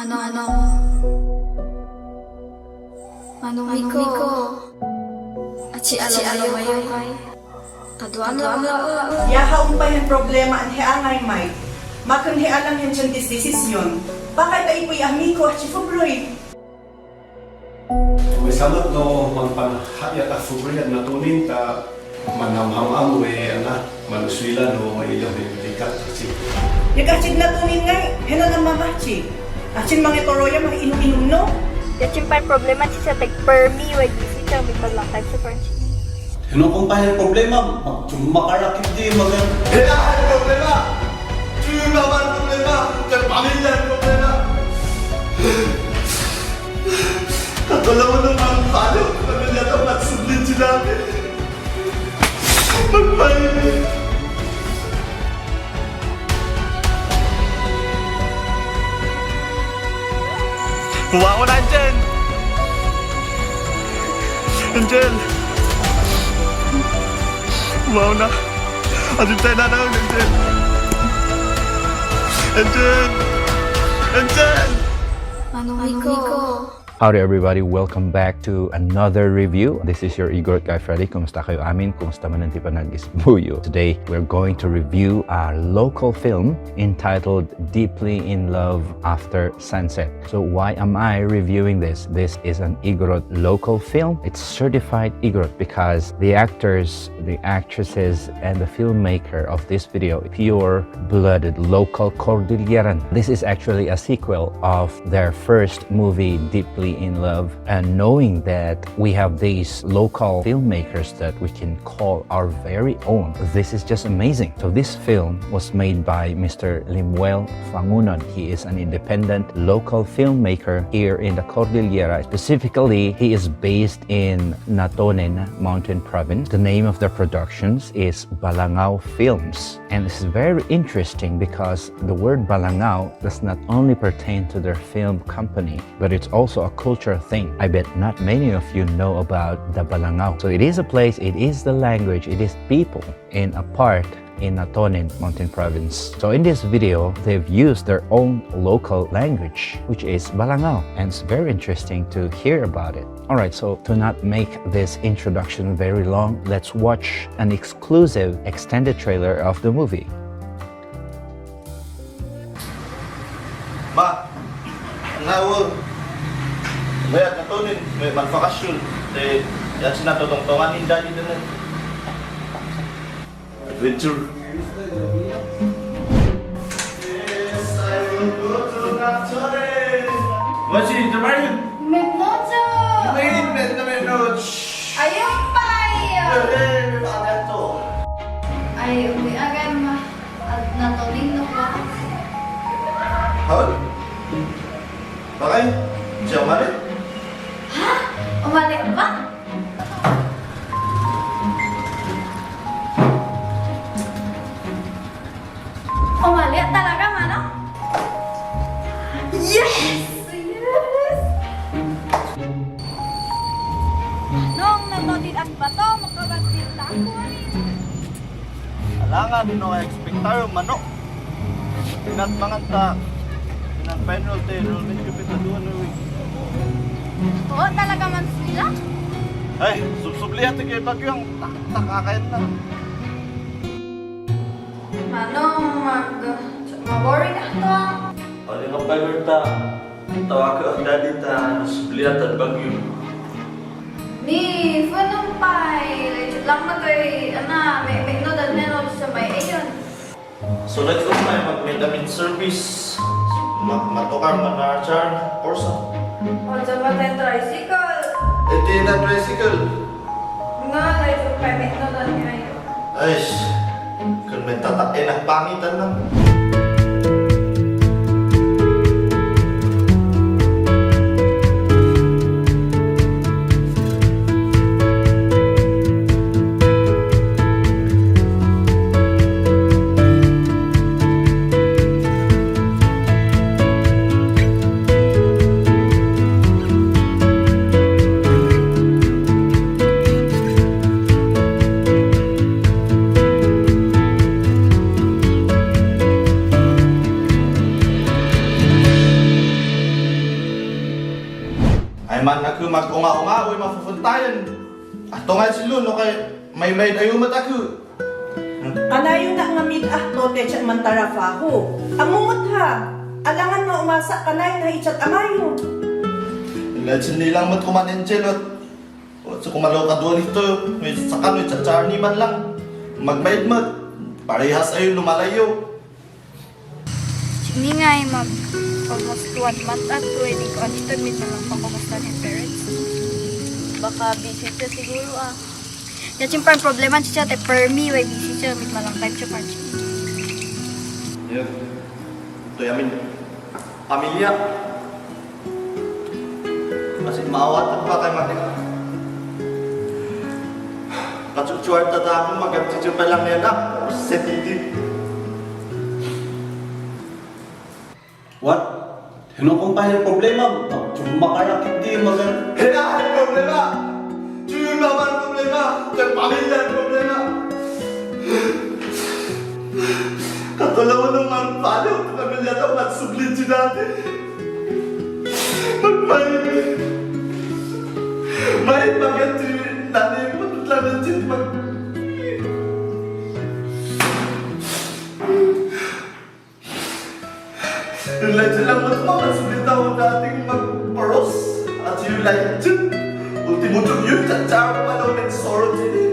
Manong Miko. At si Alo Mayo kay. Kaduan lang. Yahaon pa yung problema ang hiangay, Mike. Makan hialang yan siyang desisyon. Bakit ay ipo'y amigo at si Fubroy? May samat no magpanghaya ka Fubroy at natunin ta manamham-am manuswila no may ilang dikat kasi. Yakachid na tunin ngay, hena ng mamachi. Asin mga toroya makiinom-inom no? Yachin pa yung problema siya tag-permi, YGC, siya may paglangtag sa French. Ano kung pa yung problema? Makarakit di mag... Kaya ang problema! Yung naman ang problema! Kaya pamilya ang problema! Katula mo naman paano pamilya ito magsublit sila namin! Magpahilig! Kuha ko na, Angel! Angel! Kuha ko na! Adim tayo na lang, Angel! Angel! Angel! Manong Miko. Howdy everybody, welcome back to another review. This is your Igorot guy Freddy. Kumusta kayo amin? Kumusta man ang tipanag-isbuyo? Today, we're going to review a local film entitled Deeply in Love After Sunset. So why am I reviewing this? This is an Igorot local film. It's certified Igorot because the actors, the actresses, and the filmmaker of this video, pure-blooded local Cordilleran. This is actually a sequel of their first movie, Deeply in Love, and knowing that we have these local filmmakers that we can call our very own, this is just amazing. So this film was made by Mr. Limuel Fangunon. He is an independent local filmmaker here in the Cordillera. Specifically, he is based in Natonin Mountain Province. The name of their productions is Balangao Films, and this is very interesting because the word Balangao does not only pertain to their film company, but it's also a cultural thing. I bet not many of you know about the Balangao. So it is a place, it is the language, it is people in a part in Natonin Mountain Province. So in this video, they've used their own local language, which is Balangao, and it's very interesting to hear about it. Alright, so to not make this introduction very long, let's watch an exclusive extended trailer of the movie. Ma! Ang hawag! Mayat na tunin, may magpakasyon. Yan sinatutong-tungan yung daddy na lang. Adventure. Yes, I will go to Natonin. What's it, Jamarin? Mednocho! May notes. Ayun pa! May pangal to. Ay, umiagay ma. At natuling no ba? Hawag? Bakay? Siya marin? Ha? Umali ba? Umali talaga, mano? Yes! Yes! Nung natodid at bato, makabasin ako. Alangan, no expectar manok. Pinat manganta. Pinang final day, enrollment ko pitaduan na week. Oo, talaga man sila? Ay, subsublihan na kayo bagyong takakain na. Manong, maboring ako. Ano nga pa ta? Tawag ko ang daddy ta, sublihan at bagyo. Ni, funong pay. Legit lang na kay, may no dad meron sa may ayon. So let's go tayo mag-vitamin service. Matukar manarchar, orsa. O, sa matay tricycle. Ito na tricycle. Nga, legit kay may no dad ngayon. Ay, kung may tatain ang pangitan lang. Ay man ako mag-unga-unga, uy mapupuntayan. Ato nga si Luno kay may ayumat ako. Anayon na nga mid tote chat mantarafaho. Amungot ha. Alangan nga umasa kanay na ichat amayo. Ilan nilang mat kumanin chelot. O sa kumalaw ka doon ito, may sakan, may tsatsarni man lang. Magmaid mat, parehas ayo lumalayo. Hindi nga ay almost 1 month at hindi ko understand na lang pangkamusta ng parents. Baka busy siya siguro Kaya siyempre ang problema siya, per me, way busy siya, may malang time siya parang siya. Yan. Ito yamin. Pamilya. Kasi maawat ang pa kay Manik. Katsuchuar tatang magkatsuchu pa lang yan setidi. What? Ano kung paano problema? Makayakit di magan. Kaya ang problema! Chuyong naman ang problema! Ang pamilya ang problema! Katulaw naman palo ang pamilya daw magsublit siya natin. Magmahit! Mahit magati nanay mo lang ng siya Yung legend lang mas makasublit ako dating magparos at yung legend. Ultimo dun yun, tsatsara pa daw nag-sorrow sila.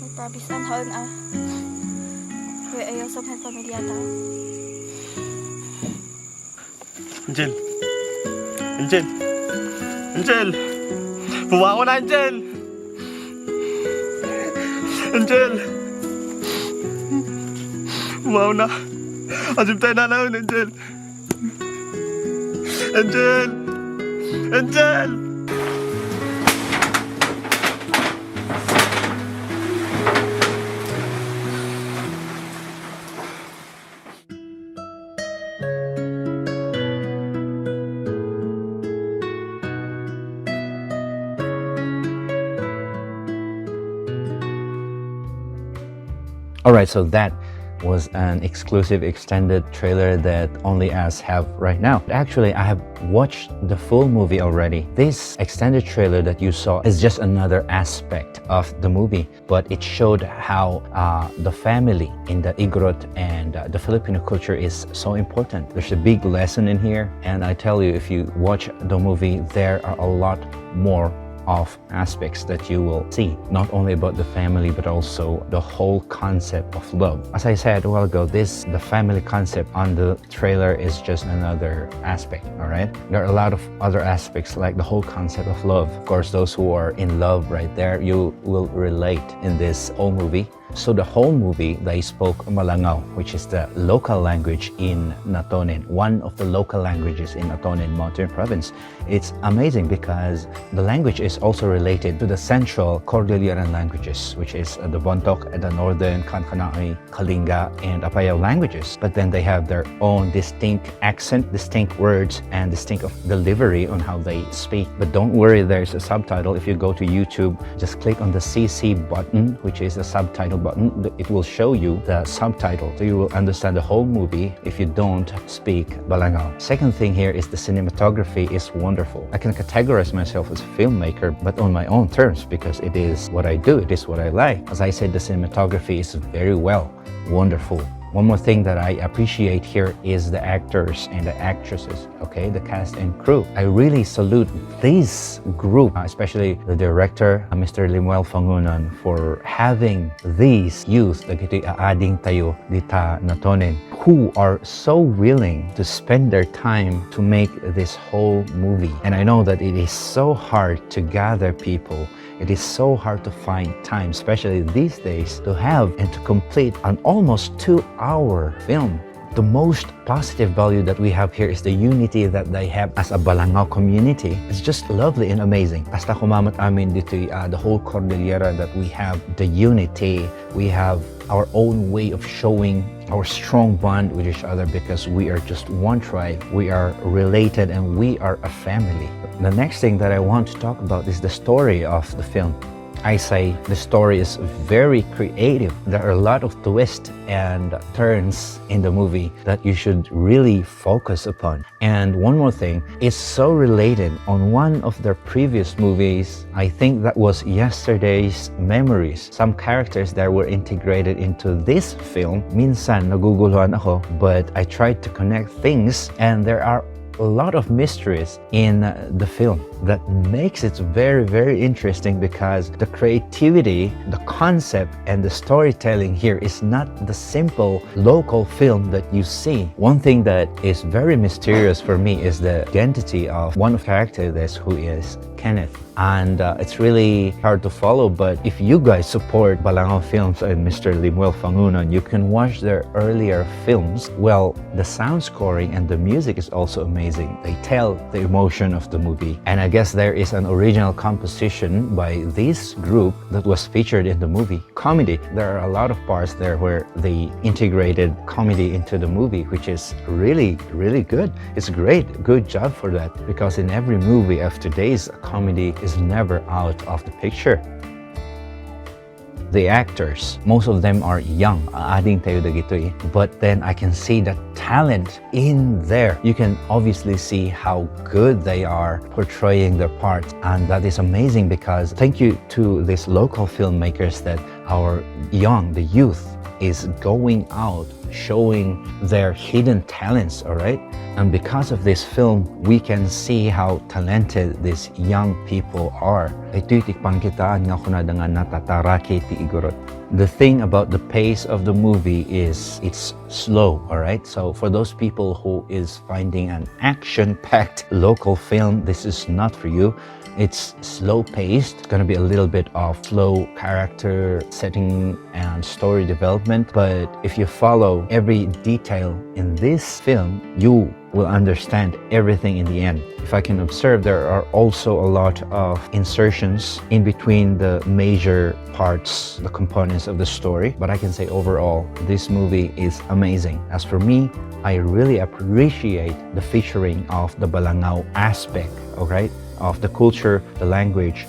May promise ang haon Kuya ayaw sa mga pamilya tao. Angel! Angel! Angel! Bumangon na, Angel! Angel! Bumangon na! Asip tayo na naman, Angel! Angel! Angel! Alright, so that was an exclusive extended trailer that only us have right now. Actually, I have watched the full movie already. This extended trailer that you saw is just another aspect of the movie, but it showed how the family in the Igorot and the Filipino culture is so important. There's a big lesson in here, and I tell you, if you watch the movie, there are a lot more of aspects that you will see, not only about the family but also the whole concept of love. As I said a while ago, the family concept on the trailer is just another aspect. All right, there are a lot of other aspects like the whole concept of love. Of course, those who are in love right there, you will relate in this whole movie. So the whole movie, they spoke Malangaw, which is the local language in Natonin, one of the local languages in Natonin Mountain Province. It's amazing because the language is also related to the central Cordilleran languages, which is the Bontoc and the northern Kankanai, Kalinga, and Apayao languages. But then they have their own distinct accent, distinct words, and distinct delivery on how they speak. But don't worry, there's a subtitle. If you go to YouTube, just click on the CC button, which is the subtitle button. It will show you the subtitle, so you will understand the whole movie if you don't speak Balangao. Second thing here is the cinematography is wonderful. I can categorize myself as a filmmaker, but on my own terms, because it is what I do, it is what I like. As I said, the cinematography is very wonderful. One more thing that I appreciate here is the actors and the actresses, okay, the cast and crew. I really salute this group, especially the director, Mr. Limuel Fangunan, for having these youth, dagiti aading tayo dita Natonin, who are so willing to spend their time to make this whole movie. And I know that it is so hard to gather people. It is so hard to find time, especially these days, to have and to complete an almost 2-hour film. the most positive value that we have here is the unity that they have as a Balangao community. It's just lovely and amazing. Basta kumamat amin dito the whole Cordillera that we have the unity, we have our own way of showing our strong bond with each other because we are just one tribe, we are related, and we are a family. The next thing that I want to talk about is the story of the film. I say the story is very creative. There are a lot of twists and turns in the movie that you should really focus upon. And one more thing, it's so related on one of their previous movies. I think that was Yesterday's Memories. Some characters that were integrated into this film. Minsan naguguluhan ako, but I tried to connect things, and there are a lot of mysteries in the film that makes it very, very interesting because the creativity, the concept, and the storytelling here is not the simple local film that you see. One thing that is very mysterious for me is the identity of one of the characters who is Kenneth. And it's really hard to follow, but if you guys support Balangao Films and Mr. Limuel Fangunan, you can watch their earlier films. Well, the sound scoring and the music is also amazing. They tell the emotion of the movie. And I guess there is an original composition by this group that was featured in the movie. Comedy, there are a lot of parts there where they integrated comedy into the movie, which is really, really good. It's great. Good job for that, because in every movie of today's, comedy is never out of the picture. The actors, most of them are young, ading tayo dagito eh. But then I can see the talent in there. You can obviously see how good they are portraying their parts, and that is amazing because thank you to these local filmmakers that our the youth is going out showing their hidden talents, all right? And because of this film, we can see how talented these young people are. Ito'y tikpangkitaan nga kunada nga natataraki ti Igorot. The thing about the pace of the movie is it's slow, all right? So for those people who is finding an action-packed local film, this is not for you. It's slow-paced. It's gonna be a little bit of slow character setting and story development. But if you follow every detail in this film, you will understand everything in the end. If I can observe, there are also a lot of insertions in between the major parts, the components of the story. But I can say overall, this movie is amazing. As for me, I really appreciate the featuring of the Balangao aspect, okay? Of the culture, the language,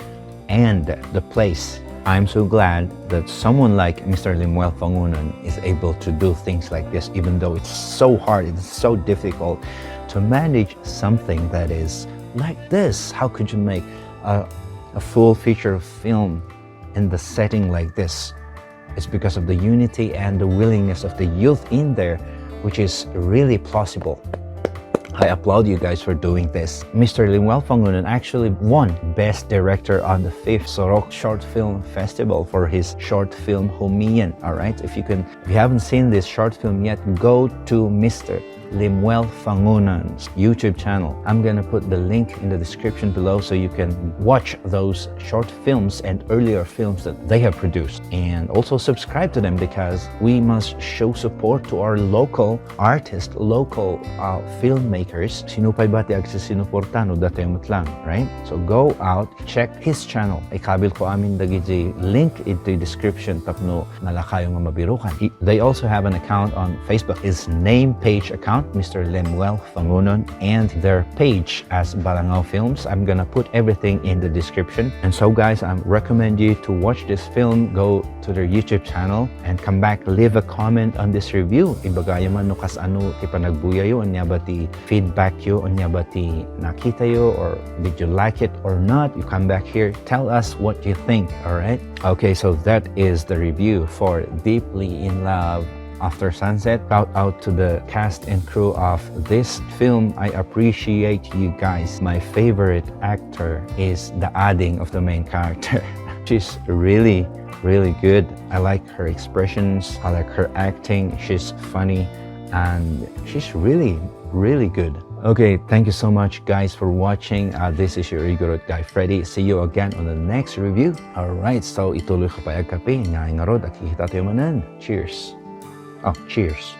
and the place. I'm so glad that someone like Mr. Limuel Fangunan is able to do things like this, even though it's so hard, it's so difficult to manage something that is like this. How could you make a full feature film in the setting like this? It's because of the unity and the willingness of the youth in there, which is really plausible. I applaud you guys for doing this. Mr. Limuel Fangunan actually won Best Director on the 5th Sorok Short Film Festival for his short film Humiyan. Alright, if you haven't seen this short film yet, go to Mr. Limuel Fangunan's YouTube channel. I'm gonna put the link in the description below so you can watch those short films and earlier films that they have produced, and also subscribe to them because we must show support to our local artists, local filmmakers. Sinupay bati ag sa sinuportano datay lang, right? So go out, check his channel. Ikabil ko amin dagi link into the description tapno nalakayo nga mabirukan. They also have an account on Facebook. His name page account, Mr. Limuel Fangunan, and their page as Balangao Films. I'm gonna put everything in the description. And so guys, I recommend you to watch this film, go to their YouTube channel, and come back, leave a comment on this review. Ibagaya man no kas ano ti panagbuya yo, anya ba ti feedback yo, anya ba ti nakita yo, or did you like it or not? You come back here, tell us what you think, alright? Okay, so that is the review for Deeply in Love After Sunset. Shout out to the cast and crew of this film. I appreciate you guys. My favorite actor is the adding of the main character. She's really, really good. I like her expressions. I like her acting. She's funny and she's really, really good. Okay, thank you so much guys for watching. This is your Igorot guy Freddy. See you again on the next review. Alright, so ituloy ka pa kape. Nga nga rod, akikita tayo manan. Cheers. Oh, cheers.